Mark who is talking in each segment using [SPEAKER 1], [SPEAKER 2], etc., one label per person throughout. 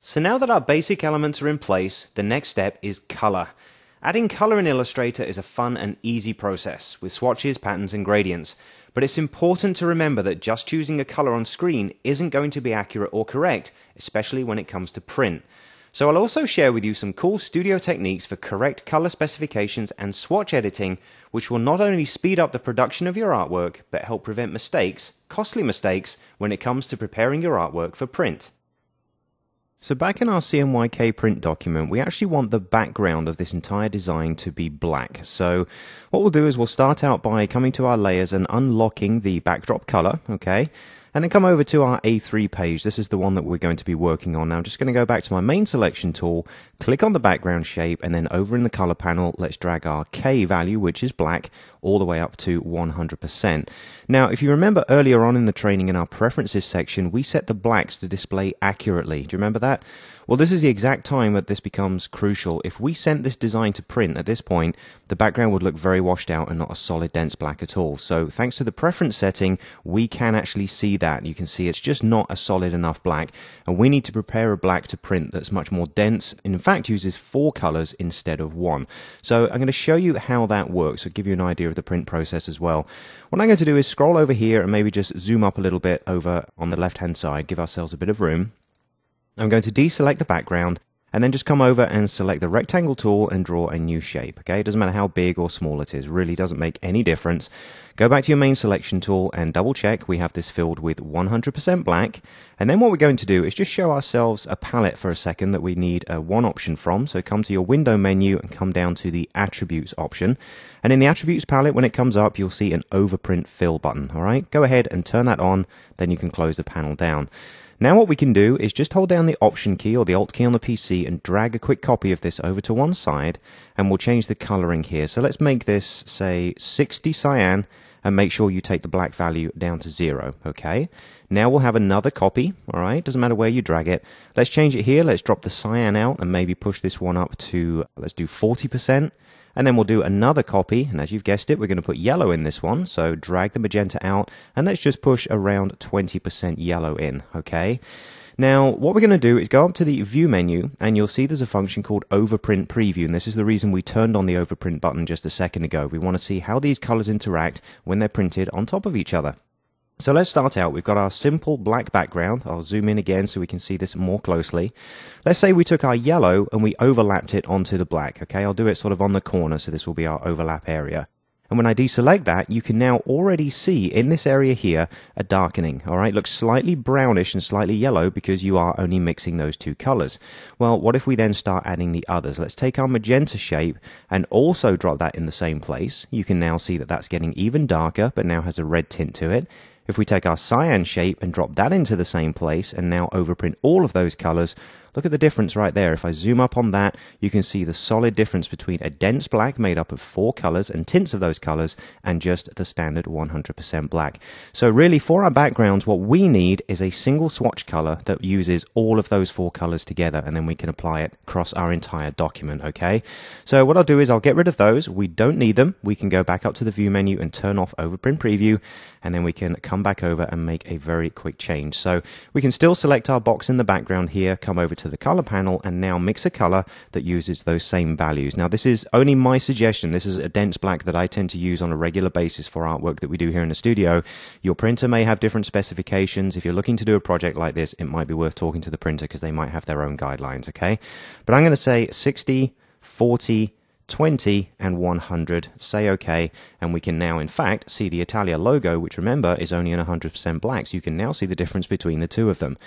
[SPEAKER 1] So now that our basic elements are in place, the next step is color. Adding color in Illustrator is a fun and easy process with swatches, patterns and gradients. But it's important to remember that just choosing a color on screen isn't going to be accurate or correct, especially when it comes to print. So I'll also share with you some cool studio techniques for correct color specifications and swatch editing, which will not only speed up the production of your artwork, but help prevent mistakes, costly mistakes, when it comes to preparing your artwork for print. So back in our CMYK print document, we actually want the background of this entire design to be black. So what we'll do is we'll start out by coming to our layers and unlocking the backdrop color, okay? And then come over to our A3 page. This is the one that we're going to be working on now. I'm just going to go back to my main selection tool, click on the background shape, and then over in the color panel, let's drag our K value, which is black, all the way up to 100%. Now, if you remember earlier on in the training in our preferences section, we set the blacks to display accurately. Do you remember that? Well, this is the exact time that this becomes crucial. If we sent this design to print at this point, the background would look very washed out and not a solid dense black at all. So thanks to the preference setting, we can actually see that. You can see it's just not a solid enough black, and we need to prepare a black to print that's much more dense and in fact uses 4 colors instead of 1. So I'm going to show you how that works. I'll give you an idea of the print process as well. What I'm going to do is scroll over here and maybe just zoom up a little bit over on the left hand side, give ourselves a bit of room. I'm going to deselect the background and then just come over and select the rectangle tool and draw a new shape. Okay, it doesn't matter how big or small it is, really doesn't make any difference. Go back to your main selection tool and double check we have this filled with 100% black. And then what we're going to do is just show ourselves a palette for a second that we need one option from. So come to your window menu and come down to the attributes option. And in the attributes palette, when it comes up, you'll see an overprint fill button. All right, go ahead and turn that on, then you can close the panel down. Now what we can do is just hold down the Option key or the Alt key on the PC and drag a quick copy of this over to one side, and we'll change the coloring here. So let's make this, say, 60 cyan, and make sure you take the black value down to 0, okay? Now we'll have another copy, all right? Doesn't matter where you drag it. Let's change it here. Let's drop the cyan out and maybe push this one up to, let's do 40%. And then we'll do another copy, and as you've guessed it, we're going to put yellow in this one. So drag the magenta out, and let's just push around 20% yellow in, okay? Now, what we're going to do is go up to the View menu, and you'll see there's a function called Overprint Preview, and this is the reason we turned on the Overprint button just a second ago. We want to see how these colors interact when they're printed on top of each other. So let's start out. We've got our simple black background. I'll zoom in again so we can see this more closely. Let's say we took our yellow and we overlapped it onto the black. Okay, I'll do it sort of on the corner, so this will be our overlap area. And when I deselect that, you can now already see in this area here a darkening. All right, looks slightly brownish and slightly yellow because you are only mixing those two colors. Well, what if we then start adding the others? Let's take our magenta shape and also drop that in the same place. You can now see that that's getting even darker, but now has a red tint to it. If we take our cyan shape and drop that into the same place and now overprint all of those colors, look at the difference right there. If I zoom up on that, you can see the solid difference between a dense black made up of 4 colors and tints of those colors and just the standard 100% black. So really for our backgrounds, what we need is a single swatch color that uses all of those 4 colors together, and then we can apply it across our entire document, okay? So what I'll do is I'll get rid of those. We don't need them. We can go back up to the View menu and turn off Overprint Preview, and then we can come back over and make a very quick change. So we can still select our box in the background here, come over to the color panel, and now mix a color that uses those same values. Now this is only my suggestion. This is a dense black that I tend to use on a regular basis for artwork that we do here in the studio. Your printer may have different specifications. If you're looking to do a project like this, it might be worth talking to the printer because they might have their own guidelines, okay? But I'm going to say 60, 40, 20 and 100, say OK, and we can now in fact see the Italia logo, which remember is only in 100% black, so you can now see the difference between the two of them.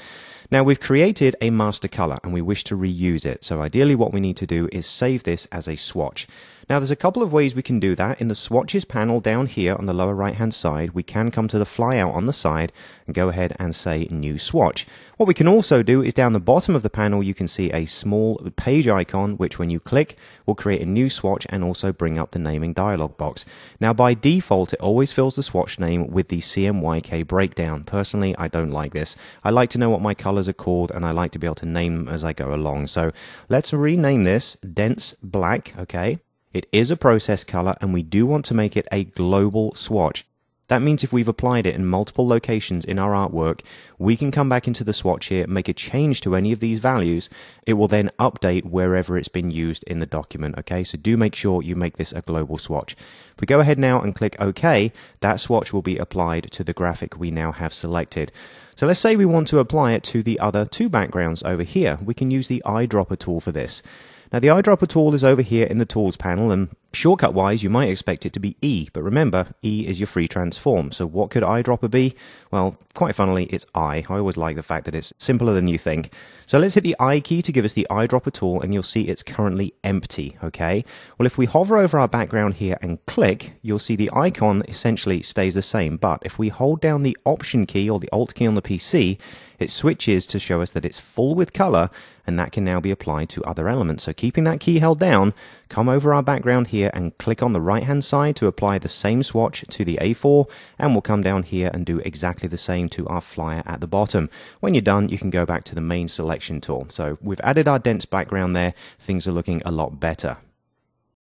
[SPEAKER 1] Now we've created a master color and we wish to reuse it, so ideally what we need to do is save this as a swatch. Now there's a couple of ways we can do that. In the swatches panel down here on the lower right hand side, we can come to the flyout on the side and go ahead and say new swatch. What we can also do is down the bottom of the panel you can see a small page icon, which when you click will create a new swatch and also bring up the naming dialog box. Now by default it always fills the swatch name with the CMYK breakdown. Personally I don't like this. I like to know what my colors are called and I like to be able to name them as I go along. So let's rename this Dense Black, okay? It is a process color and we do want to make it a global swatch. That means if we've applied it in multiple locations in our artwork, we can come back into the swatch here, make a change to any of these values. It will then update wherever it's been used in the document, okay? So do make sure you make this a global swatch. If we go ahead now and click OK, that swatch will be applied to the graphic we now have selected. So let's say we want to apply it to the other two backgrounds over here. We can use the eyedropper tool for this. Now the eyedropper tool is over here in the tools panel, and shortcut wise you might expect it to be E, but remember E is your free transform. So what could eyedropper be? Well, quite funnily it's I. I always like the fact that it's simpler than you think. So let's hit the I key to give us the eyedropper tool, and you'll see it's currently empty, okay? Well, if we hover over our background here and click, you'll see the icon essentially stays the same, but if we hold down the Option key or the Alt key on the PC, it switches to show us that it's full with color, and that can now be applied to other elements. So keeping that key held down, come over our background here and click on the right hand side to apply the same swatch to the A4, and we'll come down here and do exactly the same to our flyer at the bottom. When you're done, you can go back to the main selection tool. So we've added our dense background there, things are looking a lot better.